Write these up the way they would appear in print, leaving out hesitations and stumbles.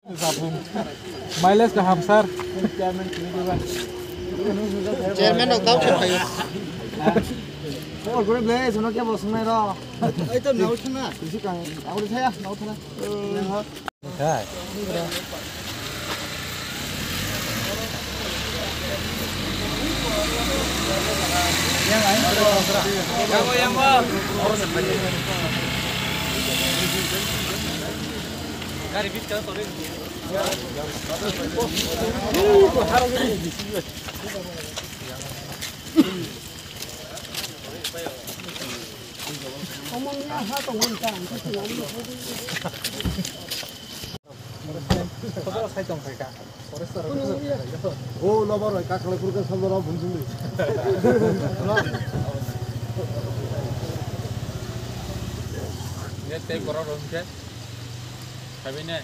mileage का हम sir chairman होता है और कोई ब्ले सुनो क्या बोल सुना रहा ऐ तो नौ सुना किसी का और थे नौ था हाय गाड़ी बीच कर तो ओ लबर है काकले पुरके सब रहा भुंजुली ये ते करा रहा है कभी नहीं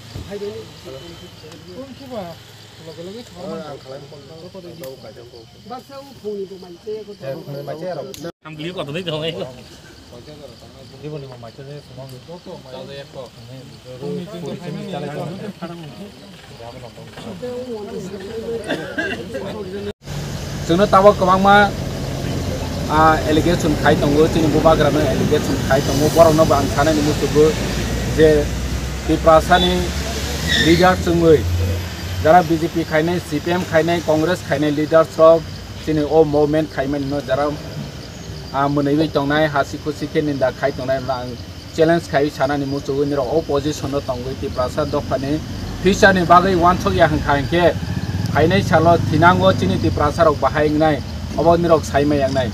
कौन सी बात लगे हम लिए को तो नहीं कहोगे ये बोले मामा चले सुमंग तो चले एक को जोंनो ताबो गोबांमा एलिगेशन खाय दंगो जोंनि बुबाग्रानो एलिगेशन खाय दंगो बरनो आं सानायनि मुसुबो जे तिप्रासानि लीडर जोंङै जरा बीजेपी खायनाय सीपीएम खायनाय कांग्रेस खायनाय लीडर्स रक जोंनि ओ मूवमेंट खायमाननो जरा मोनैबै दंनाय हासि खुसि के निंदा खाय दंनाय आं चैलेंज खाय सानानि मुसुबो निर अपोजिशन दंगो तिप्रासा दफानि फिसानि बागै वानसक या हांखांके खायनाय सालो थिनांगो जोंनि तिप्रासा रक बाहायनाय अबो निरक सायमायांनाय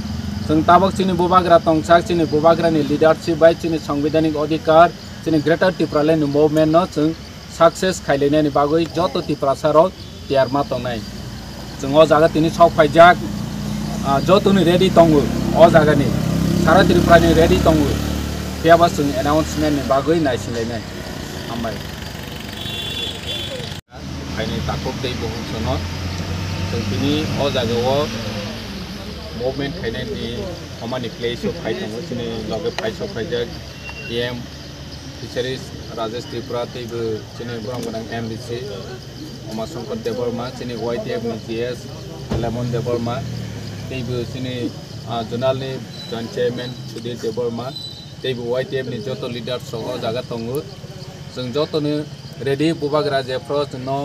जों ताबक जोंनि बुबाग्रा तंसाक जोंनि बुबाग्रानि लीडरशिप बाय जोंनि संवैधानिक अधिकार जोंनि ग्रेटर तिप्रालैंड मूवमेंट न जों सक्सेस खायलायनायनि बागै जत तिप्रासा रक तियारमा दंनाय जों अ जागा तिनि सावफायजाक जतनि रेडी दंगो अ जागानि सारा त्रिपुरानि रेडी दंगो बेयाबा जों एनाउन्समेन्टनि बागै नायसिलायनाय हामबाय खायनाय ताकब दै बहुसनो जों बिनि अ जागायाव मूवमेंट खायनायनि खामानि प्लेस अफ फाइट दंगो जोंनि लगे फाइट अफ फाइजाक एम फिसारिज राजेश त्रिपुरा तैबो जोंनि बुरांगोनां एमडीसी अमा शंकर देबर्मा जोंनि वाईटीएफ नि जीएस लेमन देबर्मा तैबो जोंनि जोनालनि जॉइंट चेयरमैन सुधीर देबर्मा तैबो वाईटीएफ नि जत लीडर्स रक जागा दंगो जों जतनो रेडी बुबाग्रा जेफ्रो जोंनो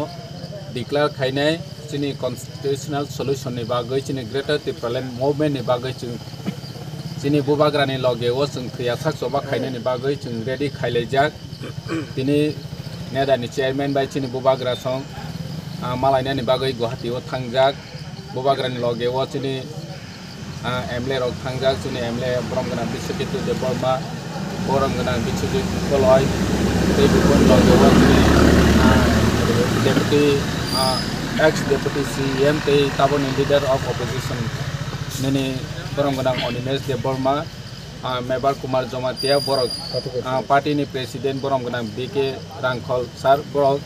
डिक्लेयर खायनाय जोंनि कन्स्टिट्यूशनल सल्यूशन नि बागै जोंनि ग्रेटर तिप्रालैंड मूवमेंट नि बागै जोंनि बुबाग्रानि लगेव जों थैयासाक जबा खायनायनि बागै जों रेडी खायलायजाक दिनै नेदानि चेयरमैन बाय जोंनि बुबाग्रा सं मालायनायनि बागै गुवाहाटीयाव थांजाक बुबाग्रानि लगेव जोंनि एमएलए रक थांजाक जोंनि एमएलए ब्रह्मगोनां बिश्वजित देबबर्मा बरमगोनां बिश्वजित कोलय दैबुन लगेव जोंनि डेपुटी एक्स डेपुटी सीएम ते ताबोनि लीडर ऑफ ऑपोजिशन नैनि बरमगोनां अनिमेश देबबर्मा मेबर कुमार जमातिया बरक पार्टी नि प्रेसिडेंट बरमगोनां बीके रांखल सार बरक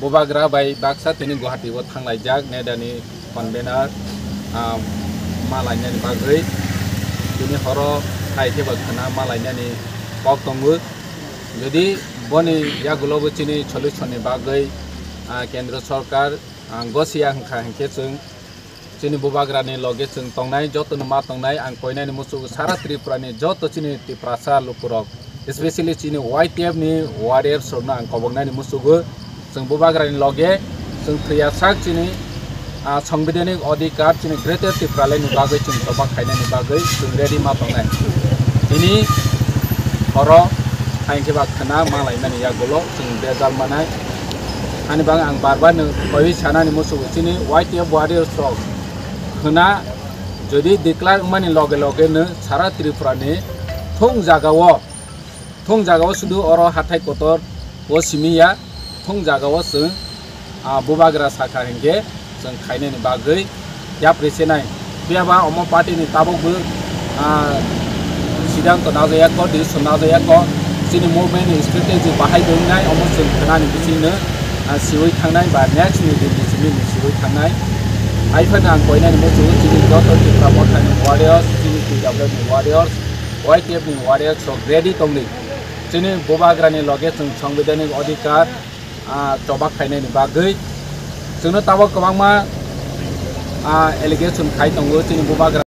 बुबाग्रा बाय बाक्सा तिनि गुवाहाटीयाव थांलायजाक नेदानि कन्वेनर मालायनायनि बागै तिनि हर थाइकेबा खाना मालायनायनि पक दंगो जुदि बनि यागुलबो तिनि सल्यूशननि बागै केंद्र सरकार गसिया हांखा हांखे जोंनि बुबाग्रानि लगे जों तंनाय जतनो मा तंनाय आं कोयनायनि मुसुगु सारा त्रिपुरानि जत जोंनि तिप्रासा लुपुरक स्पेशली जोंनि वाईटीएफ नि वारियर्स रनो आं कबंनायनि मुसुगु जों बुबाग्रानि लगे जों थैयासाक जोंनि संवैधानिक अधिकार जोंनि ग्रेटर तिप्रालैंड बागै जों जबा खायनायनि बागै जों रेडी मा तंनाय दिनै हर थांखेबा खाना मालायनानि यागुलो जों बेजाल मानाय आनि बाग आं बारबानो कोई सानानि मुसुगु जोंनि वाईटीएफ वारियर्स रक होना जदि डिक्लेयर माने लगे लगे न सारा त्रिपुरानि थं जागाव सुदु अर हाथाय कोतर ओ सिमिया थं जागाव जों बुबाग्रा साखा हेंगे जों खायनायनि बागै या प्रेसेनाय बेयाबा अम पार्टीनि ताबकबो सिद्धांत नाजायाखौ डिसिसन नाजायाखौ जोंनि मुभमेन्ट स्ट्रेटेजि बाहायदोंनाय अम जों खोनानि बिथिंनो सिवै थांनाय बा नेक्स्ट नि सिवै थांनाय आइफोरनो आं कोयनायनि मुसुगु जोंनि जत त्रिपुरा मथानि वारियर्स जोंनि PWF नि वारियर्स वाईटीएफ नि वारियर्स रेडी दंलै जोंनि बुबाग्रानि लगे जों संवैधानिक अधिकार coba khainai ni bagui जोंनो ताबो गोबां मा एलिगेशन खाय दंगो जोंनि बुबाग्रा